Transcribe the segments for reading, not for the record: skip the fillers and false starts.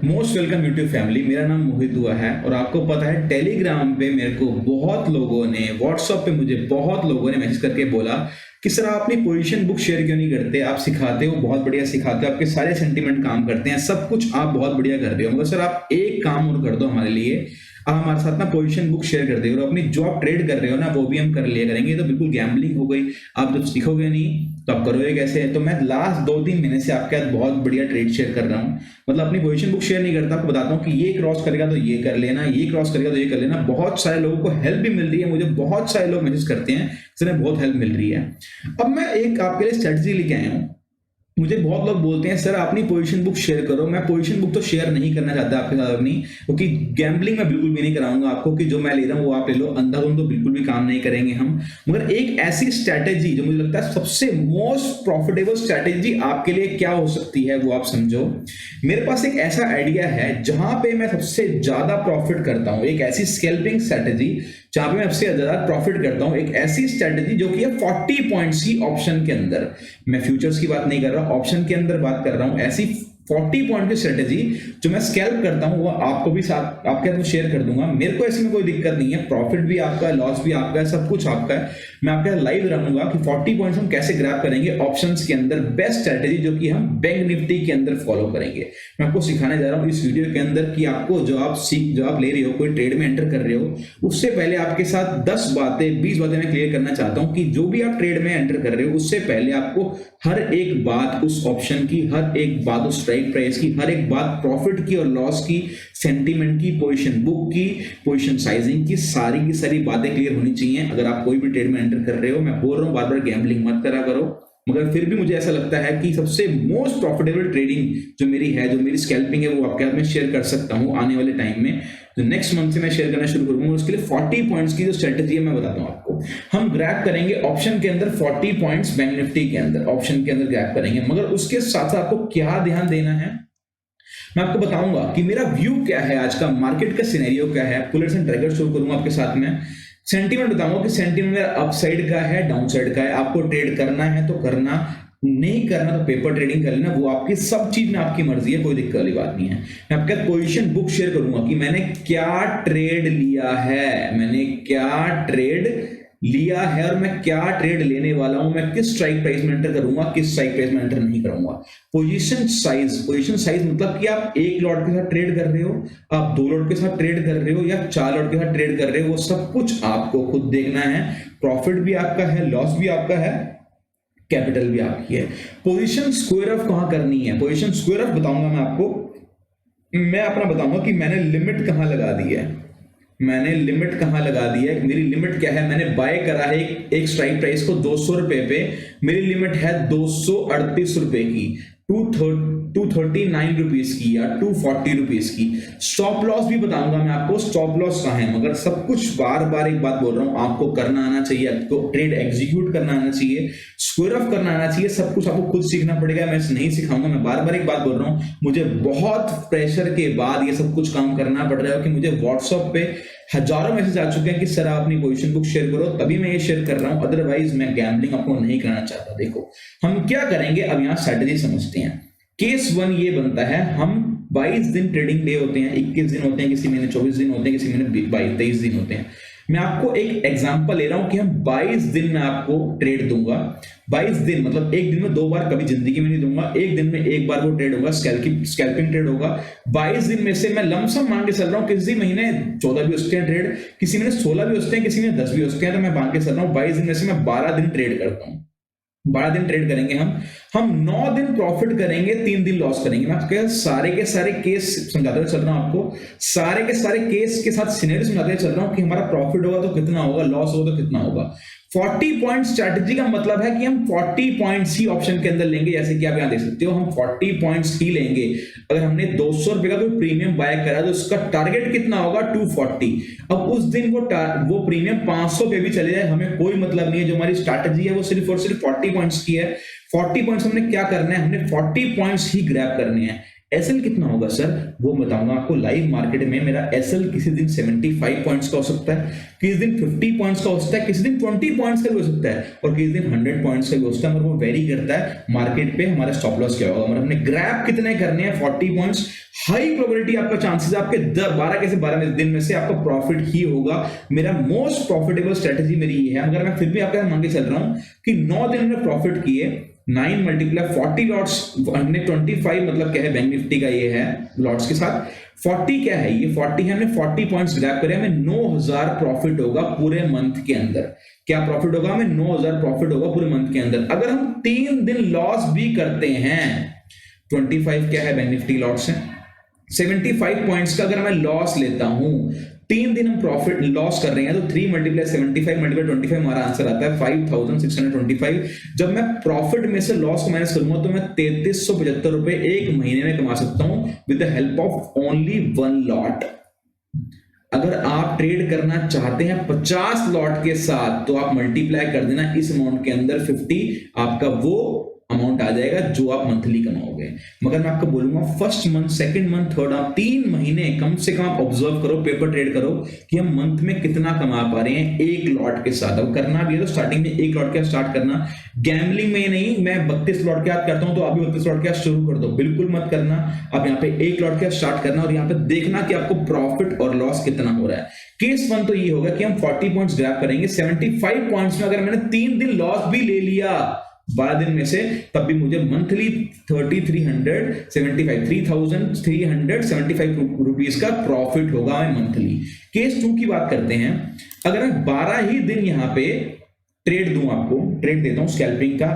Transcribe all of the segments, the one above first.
Most welcome YouTube family. मेरा नाम मोहित हुआ है और आपको पता है टेलीग्राम पे मेरे को बहुत लोगों ने, व्हाट्सएप पे मुझे बहुत लोगों ने मैसेज करके बोला कि सर आप अपनी पोजीशन बुक शेयर क्यों नहीं करते। आप सिखाते हो, बहुत बढ़िया सिखाते हो, आपके सारे सेंटीमेंट काम करते हैं, सब कुछ आप बहुत बढ़िया कर रहे हो, मगर सर आप एक काम और कर दो हमारे लिए। आप हमारे साथ ना पोजीशन बुक शेयर कर दे और अपनी जो आप ट्रेड कर रहे हो ना वो भी हम कर लिया करेंगे। ये तो बिल्कुल गैम्बलिंग हो गई। आप जब सीखोगे नहीं तो आप करोगे कैसे। तो मैं लास्ट 2-3 महीने से आपके साथ बहुत बढ़िया ट्रेड शेयर कर रहा हूँ। मतलब अपनी पोजीशन बुक शेयर नहीं करता, आपको बताता हूँ कि ये क्रॉस करेगा तो ये कर लेना, ये क्रॉस करेगा तो ये कर लेना। बहुत सारे लोगों को हेल्प भी मिल रही है, मुझे बहुत सारे लोग मैसेज करते हैं जिन्हें बहुत हेल्प मिल रही है। अब मैं एक आपके लिए स्ट्रेटजी लेके आया हूँ। मुझे बहुत लोग बोलते हैं सर अपनी पोजीशन बुक शेयर करो। मैं पोजीशन बुक तो शेयर नहीं करना चाहता आपके साथ अपनी, क्योंकि गैम्बलिंग मैं बिल्कुल भी नहीं कराऊंगा आपको कि जो मैं ले रहा हूँ वो आप ले लो। अंधाधुंध तो बिल्कुल भी काम नहीं करेंगे हम। मगर एक ऐसी स्ट्रैटेजी जो मुझे लगता है सबसे मोस्ट प्रॉफिटेबल स्ट्रैटेजी आपके लिए क्या हो सकती है वो आप समझो। मेरे पास एक ऐसा आइडिया है जहां पे मैं सबसे ज्यादा प्रॉफिट करता हूं। एक ऐसी स्कैल्पिंग स्ट्रैटेजी जहां पे मैं सबसे ज्यादा प्रॉफिट करता हूं। एक ऐसी स्ट्रैटेजी जो कि है 40 पॉइंट्स की ऑप्शन के अंदर। मैं फ्यूचर्स की बात नहीं कर रहा, ऑप्शन के अंदर बात कर रहा हूं। ऐसी 40 पॉइंट की स्ट्रेटेजी जो मैं स्कैल्प करता हूं वो आपको भी साथ आपके साथ शेयर कर दूंगा। मेरे को ऐसे में कोई दिक्कत नहीं है, प्रॉफिट भी आपका है, लॉस भी आपका है, सब कुछ आपका है। मैं आपके साथ लाइव रहूंगा कि 40 पॉइंट्स हम कैसे ग्रैब करेंगे ऑप्शंस के अंदर। बेस्ट स्ट्रेटेजी जो कि हम बैंक निफ्टी के अंदर फॉलो करेंगे। मैं आपको सिखाने जा रहा हूं इस वीडियो के अंदर कि आपको जो आप ले रहे हो, कोई ट्रेड में एंटर कर रहे हो, उससे पहले आपके साथ 10 बातें 20 बातें मैं क्लियर करना चाहता हूं कि जो भी आप ट्रेड में एंटर कर रहे हो उससे पहले आपको हर एक बात उस ऑप्शन की, हर एक बात उस स्ट्राइक प्राइस की, हर एक बात प्रॉफिट की और लॉस की, सेंटीमेंट की, पोजीशन बुक की, पोजीशन साइजिंग की सारी बातें क्लियर होनी चाहिए अगर आप कोई भी ट्रेड में एंटर कर रहे हो। मैं बोल रहा हूं बार बार गैम्बलिंग मत करा करो, मगर फिर भी मुझे ऐसा लगता है कि सबसे मोस्ट प्रॉफिटेबल ट्रेडिंग जो मेरी है, जो मेरी स्कैल्पिंग है, वो आपके साथ में शेयर कर सकता हूं आने वाले टाइम में। तो नेक्स्ट मंथ से मैं शेयर करना शुरू करूंगा। उसके लिए 40 पॉइंट्स की जो स्ट्रेटजी है मैं बताता हूं आपको। हम ग्रैब करेंगे ऑप्शन के अंदर 40 पॉइंट्स, बैंक निफ्टी के अंदर ऑप्शन के अंदर ग्रैब करेंगे। मगर उसके साथ साथ आपको क्या ध्यान देना है मैं आपको बताऊंगा कि मेरा व्यू क्या है, आज का मार्केट का सिनेरियो क्या है। पुलर्स एंड ट्रिगर शो करूंगा आपके साथ में। सेंटीमेंट बताऊंगा कि सेंटीमेंट मेरा अपसाइड का है, डाउनसाइड का है। आपको ट्रेड करना है तो करना, नहीं करना तो पेपर ट्रेडिंग कर लेना, वो आपकी सब चीज में आपकी मर्जी है, कोई दिक्कत वाली बात नहीं है। मैं आपके पोजीशन बुक शेयर करूंगा कि मैंने क्या ट्रेड लिया है, मैंने क्या ट्रेड लिया है और मैं क्या ट्रेड लेने वाला हूं। मैं किस स्ट्राइक प्राइस में एंटर करूंगा, किस स्ट्राइक प्राइस में एंटर नहीं करूंगा। पोजीशन साइज मतलब कि आप एक लॉट के साथ ट्रेड कर रहे हो, आप 2 लॉट के साथ ट्रेड कर रहे हो या 4 लॉट के साथ ट्रेड कर रहे हो, वो सब कुछ आपको खुद देखना है। प्रॉफिट भी आपका है, लॉस भी आपका है, कैपिटल भी आपकी है। पोजीशन स्क्वायर ऑफ कहां करनी है, पोजीशन स्क्वायर ऑफ बताऊंगा मैं आपको। मैं अपना बताऊंगा कि मैंने लिमिट कहां लगा दी है, मैंने लिमिट कहां लगा दी है। मेरी लिमिट क्या है, मैंने बाय करा है एक स्ट्राइक प्राइस को 200 रुपए पे। मेरी लिमिट है 238 रुपए की, 239 रुपीज की या 240 रुपीज की। स्टॉप लॉस भी बताऊंगा मैं आपको, स्टॉप लॉस कहां है। मगर सब कुछ बार बार एक बात बोल रहा हूं, आपको करना आना चाहिए, आपको ट्रेड एग्जीक्यूट करना आना चाहिए, स्क्वायर ऑफ करना आना चाहिए। सब कुछ आपको खुद सीखना पड़ेगा, मैं नहीं सिखाऊंगा। मैं बार बार एक बात बोल रहा हूं, मुझे बहुत प्रेशर के बाद ये सब कुछ काम करना पड़ रहा है कि मुझे व्हाट्सएप पे हजारों मैसेज आ चुके हैं कि सर आप अपनी पोजीशन बुक शेयर करो, तभी मैं ये शेयर कर रहा हूं, अदरवाइज मैं गैम्बलिंग आपको नहीं करना चाहता। देखो हम क्या करेंगे, अब यहां स्ट्रेटजी समझते हैं। केस 1 ये बनता है, हम 22 दिन ट्रेडिंग डे होते हैं, 21 दिन होते हैं, किसी महीने 24 दिन होते हैं, किसी महीने 23 दिन होते हैं। मैं आपको एक एग्जांपल ले रहा हूं कि हम 22 दिन में आपको ट्रेड दूंगा। 22 दिन मतलब एक दिन में 2 बार, कभी जिंदगी में नहीं दूंगा। एक दिन में एक बार वो ट्रेड होगा, स्कैल्पिंग ट्रेड होगा। 22 दिन में से मैं लमसम मान के चल रहा हूं, किसी महीने 14 भी उसके हैं ट्रेड, किसी महीने 16 भी उसके हैं, किसी में 10 भी उसके हैं। तो मैं मान के चल रहा हूं 22 दिन में से मैं 12 दिन ट्रेड करता हूं। 12 दिन ट्रेड करेंगे हम 9 दिन प्रॉफिट करेंगे, 3 दिन लॉस करेंगे। मैं आपके सारे के सारे केस समझाते हुए चल रहा हूं, आपको सारे के सारे केस के साथ सिनेरियो समझाते हुए चल रहा हूं कि हमारा प्रॉफिट होगा तो कितना होगा, लॉस होगा तो कितना होगा। 40 पॉइंट स्ट्रैटेजी का मतलब है कि हम 40 पॉइंट्स ही ऑप्शन के अंदर लेंगे। जैसे कि आप यहां देख सकते हो, हम 40 पॉइंट्स ही लेंगे। अगर हमने 200 रुपए का कोई प्रीमियम बाय करा तो उसका टारगेट कितना होगा, 240। अब उस दिन वो प्रीमियम 500 पे भी चले जाए, हमें कोई मतलब नहीं है। जो हमारी स्ट्रैटेजी है वो सिर्फ और सिर्फ 40 पॉइंट्स की है। 40 पॉइंट्स हमने क्या करना है, हमने 40 पॉइंट्स ही ग्रैब करने हैं। एसएल कितना होगा सर, वो बताऊंगा आपको लाइव मार्केट में। मेरा एसएल किसी दिन 75 पॉइंट्स का हो सकता है, किसी दिन 50 पॉइंट्स का हो सकता है, किसी दिन 20 पॉइंट्स का भी हो सकता है, और किसी दिन 100 पॉइंट्स का भी हो सकता है। मगर वो वेरी करता है मार्केट पे हमारा स्टॉप लॉस क्या होगा, मतलब हमने ग्रैब कितने करने हैं 40 पॉइंट्स। हाई प्रोबेबिलिटी आपका चांसेस आपके 12 के से 12 दिन में से आपका प्रॉफिट ही होगा। मेरा मोस्ट प्रॉफिटेबल स्ट्रेटेजी मेरी ये है। अगर मैं फिर भी आपका मान के चल रहा हूं कि 9 दिन में प्रॉफिट किए, 9 मल्टीप्लाई 40 लॉट्स, हमने 25 मतलब क्या है बैंक निफ्टी का ये है लॉट्स के साथ, 40 क्या है ये 40 है, हमने 40 पॉइंट्स ग्रैब करे, हमें 9000 प्रॉफिट होगा पूरे मंथ के अंदर। क्या प्रॉफिट होगा, हमें 9000 प्रॉफिट होगा पूरे मंथ के अंदर। अगर हम 3 दिन लॉस भी करते हैं, 25 क्या है बैंक निफ्टी लॉट्स है, 75 पॉइंट्स का अगर मैं लॉस लेता हूं, 3 दिन हम प्रॉफिट लॉस कर रहे हैं, तो 3 मल्टीप्लाई 75 मल्टीप्लाई 25 हमारा आंसर आता है 5625। जब मैं प्रॉफिट में से लॉस को माइनस करूंगा तो मैं 3375 रुपए एक महीने में कमा सकता हूं with the help of only 1 lot. अगर आप ट्रेड करना चाहते हैं 50 लॉट के साथ, तो आप मल्टीप्लाई कर देना इस अमाउंट के अंदर 50, आपका वो अमाउंट आ जाएगा जो आप मंथली कमाओगे। मगर मैं आपको बोलूंगा first month, second month, third, आप 3 महीने कम से कम आप ऑब्जर्व करो, पेपर ट्रेड करो कि हम मंथ में कितना कमा पा रहे हैं एक लॉट के साथ। अब करना भी है तो स्टार्टिंग में 1 लॉट के साथ स्टार्ट करना, गैम्बलिंग में नहीं। मैं 32 लॉट के साथ करता हूं तो आप भी 32 लॉट के साथ शुरू कर दो, बिल्कुल मत करना। आप यहाँ पे 1 लॉट के साथ स्टार्ट करना और यहाँ पे देखना कि आपको प्रॉफिट और लॉस कितना हो रहा है। केस 1 तो ये होगा कि हम 40 पॉइंट्स ग्रैब करेंगे, 75 पॉइंट्स में अगर मैंने 3 दिन लॉस भी ले लिया 12 दिन में से, तब भी मुझे मंथली 3375 रुपीज का प्रॉफिट होगा मंथली। केस 2 की बात करते हैं। अगर मैं 12 ही दिन यहां पे ट्रेड दूं, आपको ट्रेड देता हूं स्कैल्पिंग का,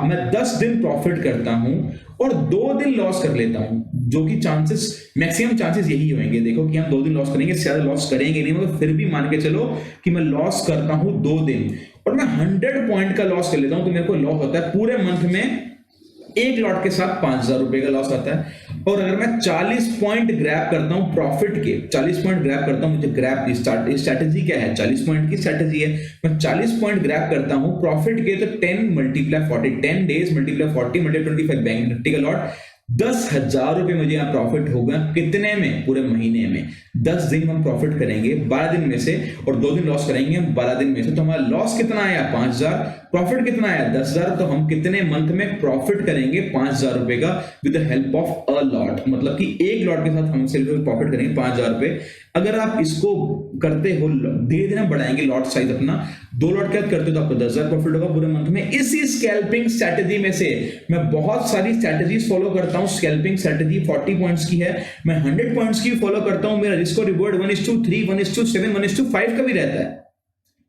मैं 10 दिन प्रॉफिट करता हूं और 2 दिन लॉस कर लेता हूं, जो कि चांसेस मैक्सिमम चांसेस यही होंगे। देखो कि हम 2 दिन लॉस करेंगे, ज्यादा लॉस करेंगे नहीं, मगर फिर भी मान के चलो कि मैं लॉस करता हूं 2 दिन और मैं 100 पॉइंट का लॉस कर लेता हूं, तो मेरे को लॉस होता है पूरे मंथ में 1 लॉट के साथ 5000 रुपए का लॉस आता है। और अगर मैं 40 पॉइंट ग्रैब करता हूं प्रॉफिट के, 40 पॉइंट ग्रैब करता हूं, मुझे ग्रैब स्ट्रैटेजी क्या है, 40 पॉइंट की स्ट्रैटेजी है। मैं 40 पॉइंट ग्रैब करता हूं प्रॉफिट के, तो 10 multiply 40, 10 days multiply 40 multiply 25 bank Nifty का लॉट, 10,000 रुपए मुझे यहाँ प्रॉफिट होगा। कितने में, पूरे महीने में। 10 दिन हम प्रॉफिट करेंगे 12 दिन में से और 2 दिन लॉस करेंगे हम 12 दिन में से, तो हमारा लॉस कितना आया 5000, प्रॉफिट कितना आया 10,000। तो हम कितने मंथ में प्रॉफिट करेंगे 5000 रुपए का with the help of a lot, मतलब कि 1 लॉट के साथ हम सिर्फ प्रॉफिट करेंगे 5000 रुपए। अगर आप इसको करते हो, धीरे धीरे बढ़ाएंगे लॉट साइज अपना, 2 लॉट के साथ करते हो तो आपको 10,000 प्रॉफिट होगा पूरे मंथ में। इसी स्कैल्पिंग स्ट्रैटेजी में से मैं बहुत सारी स्ट्रैटेजीज फॉलो करता हूं। स्कैल्पिंग स्ट्रैटेजी 40 पॉइंट्स की है, मैं 100 पॉइंट्स की फॉलो करता हूं। मेरा रिस्क और रिवॉर्ड 1:3, 1:7, 1:5 का भी रहता है।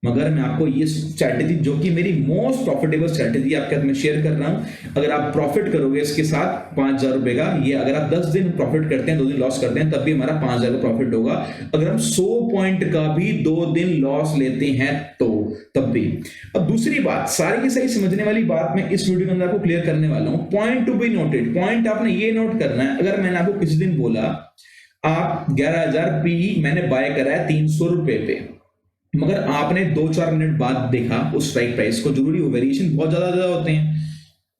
मगर मैं आपको ये स्ट्रैटेजी, जो कि मेरी मोस्ट प्रॉफिटेबल स्ट्रैटेजी आपके साथ में शेयर कर रहा हूं, अगर आप प्रॉफिट करोगे इसके साथ 5000 रुपए का, ये अगर आप 10 दिन प्रॉफिट करते हैं, 2 दिन लॉस करते हैं, तब भी हमारा 5000 का प्रॉफिट होगा। अगर हम 100 पॉइंट का भी 2 दिन लॉस लेते हैं तो तब भी। अब दूसरी बात, सारी की सही समझने वाली बात मैं इस वीडियो के अंदर आपको क्लियर करने वाला हूं। Point to be noted, point आपने ये नोट करना है। अगर मैंने आपको किसी दिन बोला आप 11000 पी मैंने बाय करा है 300 रुपए पे, मगर आपने 2-4 मिनट बाद देखा उस स्ट्राइक प्राइस को, जरूरी हो वेरिएशन बहुत ज्यादा होते हैं,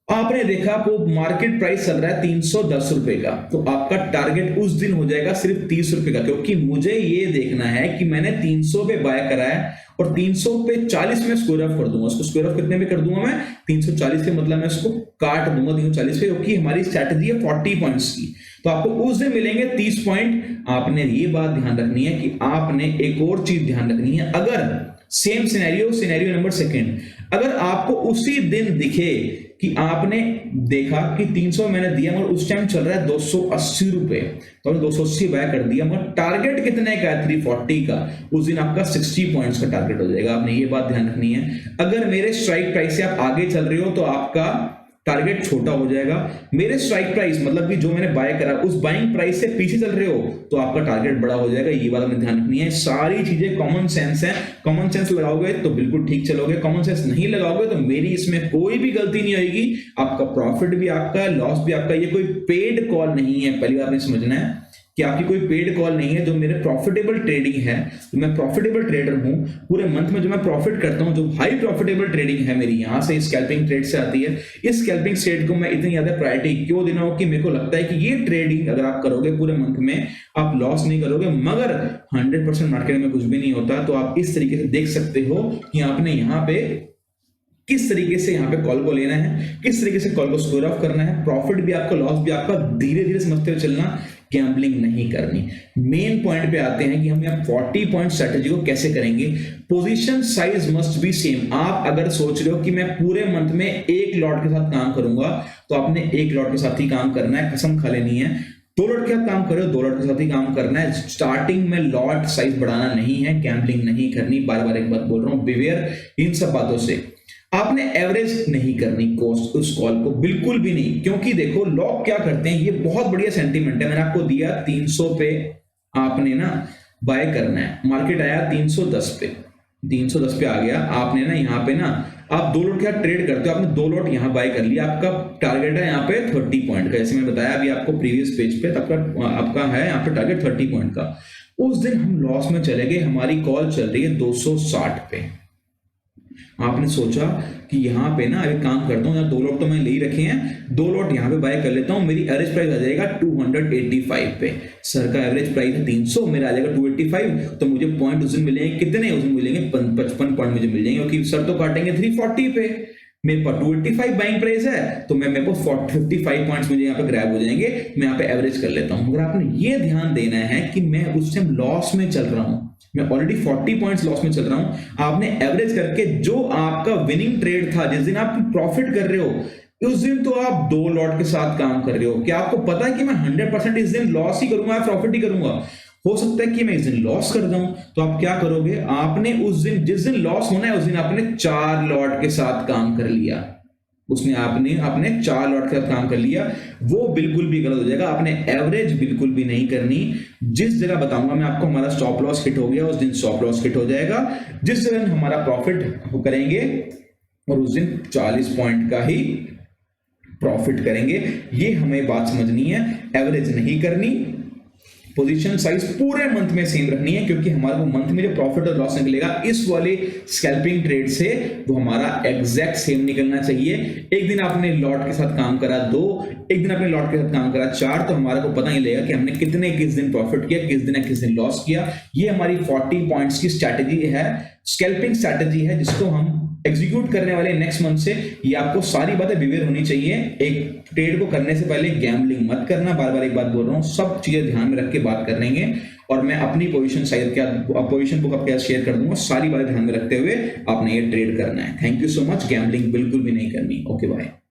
आपने देखा वो मार्केट प्राइस चल रहा है 310 रुपए का, तो आपका टारगेट उस दिन हो जाएगा सिर्फ 30 रुपए का, क्योंकि मुझे ये देखना है कि मैंने 300 पे बाय करा है और 300 पे 40 में स्क्वायर ऑफ कर दूंगा। उसको स्क्वायर ऑफ कितने में कर दूंगा मैं, 340 के, मतलब मैं इसको काट दूंगा 340 पे, क्योंकि हमारी स्ट्रैटेजी है 40 पॉइंट्स की। तो आपको उस दिन मिलेंगे 30 पॉइंट। आपने ये बात ध्यान रखनी है कि आपने एक और चीज ध्यान रखनी है, अगर सेम सिनेरियो नंबर सेकंड, अगर आपको उसी दिन दिखे कि आपने देखा कि 300 मैंने दिया मगर उस टाइम चल रहा है 280 रुपए, तो आपने 280 बाय कर दिया, मगर टारगेट कितने का है 340 का, उस दिन आपका 60 पॉइंट्स का टारगेट हो जाएगा। आपने ये बात ध्यान रखनी है। अगर मेरे स्ट्राइक प्राइस से आप आगे चल रहे हो तो आपका टारगेट छोटा हो जाएगा। मेरे स्ट्राइक प्राइस मतलब कि जो मैंने बाय करा उस बाइंग प्राइस से पीछे चल रहे हो तो आपका टारगेट बड़ा हो जाएगा। ये बात हमें ध्यान रखनी है। सारी चीजें कॉमन सेंस है, कॉमन सेंस लगाओगे तो बिल्कुल ठीक चलोगे, कॉमन सेंस नहीं लगाओगे तो मेरी इसमें कोई भी गलती नहीं होगी। आपका प्रॉफिट भी आपका, लॉस भी आपका। ये कोई पेड कॉल नहीं है, पहली बात आपने समझना है। कि आपकी कोई पेड कॉल नहीं है, जो मेरे प्रॉफिटेबल ट्रेडिंग है, तो मैं प्रॉफिटेबल ट्रेडर हूं। पूरे मंथ में जो मैं प्रॉफिट करता हूं, जो हाई प्रॉफिटेबल ट्रेडिंग है मेरी, यहां से स्कैल्पिंग ट्रेड से आती है। इस स्कैल्पिंग ट्रेड को मैं इतनी ज्यादा प्रायोरिटी क्यों देना हो कि मेरे को लगता है कि ये ट्रेडिंग अगर आप करोगे पूरे मंथ में आप लॉस नहीं करोगे, मगर 100% मार्केट में कुछ भी नहीं होता। तो आप इस तरीके से देख सकते हो कि आपने यहाँ पे किस तरीके से यहाँ पे कॉल को लेना है, किस तरीके से कॉल को स्क्वायर ऑफ करना है, प्रॉफिट भी आपका लॉस भी आपका, धीरे धीरे समझते हुए चलना, गैम्बलिंग नहीं करनी। मेन पॉइंट पे आते हैं कि हम यहाँ 40 पॉइंट स्ट्रेटेजी को कैसे करेंगे। Position size must be same. आप अगर सोच रहे हो कि मैं पूरे मंथ में एक लॉट के साथ काम करूंगा, तो आपने एक लॉट के साथ ही काम करना है, कसम खा लेनी है। दो लॉट के साथ काम करो, दो लॉट के साथ ही काम करना है। स्टार्टिंग में लॉट साइज बढ़ाना नहीं है, गैम्बलिंग नहीं करनी। बार बार एक बात बोल रहा हूं, बिवेयर इन सब बातों से। आपने एवरेज नहीं करनी कॉस्ट उस कॉल को, बिल्कुल भी नहीं, क्योंकि देखो लोग क्या करते हैं, ये बहुत बढ़िया सेंटीमेंट है, मैंने आपको दिया 300 पे आपने ना बाय करना है। मार्केट आया 310 पे, 310 पे आ गया, आपने ना यहाँ पे ना आप दो लॉट क्या ट्रेड करते हो, आपने दो लॉट यहाँ बाय कर लिया। आपका टारगेट है यहाँ पे 30 पॉइंट का, जैसे मैंने बताया अभी आपको प्रीवियस पेज पे, आपका है यहाँ पे टारगेट 30 पॉइंट का। उस दिन हम लॉस में चले गए, हमारी कॉल चल रही है 260 पे। आपने सोचा कि यहाँ पे ना अभी काम करता हूँ, यहाँ दो लॉट तो मैंने ले ही रखे हैं, दो लॉट यहाँ पे बाय कर लेता हूँ, मेरी एवरेज प्राइस आ जाएगा 285 पे। सर का एवरेज प्राइस है 300, मेरा आ जाएगा 285, तो मुझे पॉइंट उस दिन मिलेंगे कितने, उस दिन मिलेंगे 55 पॉइंट मुझे मिल जाएंगे, क्योंकि सर तो काटेंगे 340 पे। मेरे पास 285 बाइंग प्राइस है, तो मेरे को 55 पॉइंट्स मुझे यहाँ पे ग्रैब हो जाएंगे, मैं यहाँ पे एवरेज कर लेता हूँ। मगर आपने ये ध्यान देना है कि मैं उस टाइम लॉस में चल रहा हूँ, मैं ऑलरेडी 40 पॉइंट्स लॉस में चल रहा हूं। आपने एवरेज करके जो आपका विनिंग ट्रेड था, जिस दिन आप प्रॉफिट कर रहे हो, उस दिन तो आप दो लॉट के साथ काम कर रहे हो। क्या आपको पता है कि मैं 100% इस दिन लॉस ही करूंगा या प्रॉफिट ही करूंगा? हो सकता है कि मैं इस दिन लॉस कर दूं, तो आप क्या करोगे, आपने उस दिन जिस दिन लॉस होना है उस दिन आपने 4 लॉट के साथ काम कर लिया, उसने आपने 4 लॉट के साथ काम कर लिया, वो बिल्कुल भी गलत हो जाएगा। आपने एवरेज बिल्कुल भी नहीं करनी। जिस जगह बताऊंगा मैं आपको हमारा स्टॉप लॉस हिट हो गया, उस दिन स्टॉप लॉस हिट हो जाएगा। जिस जगह हमारा प्रॉफिट करेंगे और उस दिन 40 पॉइंट का ही प्रॉफिट करेंगे, ये हमें बात समझनी है। एवरेज नहीं करनी, पोजीशन साइज पूरे मंथ में सेम रखनी है, क्योंकि हमारा वो मंथ में जो प्रॉफिट और लॉस निकलेगा इस वाले स्कैल्पिंग ट्रेड से, वो हमारा एग्जैक्ट सेम निकलना चाहिए। एक दिन आपने लॉट के साथ काम करा 2, एक दिन आपने लॉट के साथ काम करा 4, तो हमारा को पता नहीं लगेगा कि हमने कितने किस दिन प्रॉफिट किया, किस दिन लॉस किया। ये हमारी 40 पॉइंट्स की स्ट्रैटेजी है, स्कैल्पिंग स्ट्रैटेजी है, जिसको हम एग्जीक्यूट करने वाले नेक्स्ट मंथ से। ये आपको सारी बातें बिवेयर होनी चाहिए। एक ट्रेड को करने से पहले गैम्बलिंग मत करना, बार बार एक बात बोल रहा हूँ, सब चीजें ध्यान में रख के बात करेंगे। और मैं अपनी पोजीशन साइज क्या पोजीशन बुक आपके साथ शेयर कर दूंगा, सारी बातें ध्यान में रखते हुए आपने ये ट्रेड करना है। Thank you so much. Gambling बिल्कुल भी नहीं करनी। Okay bye.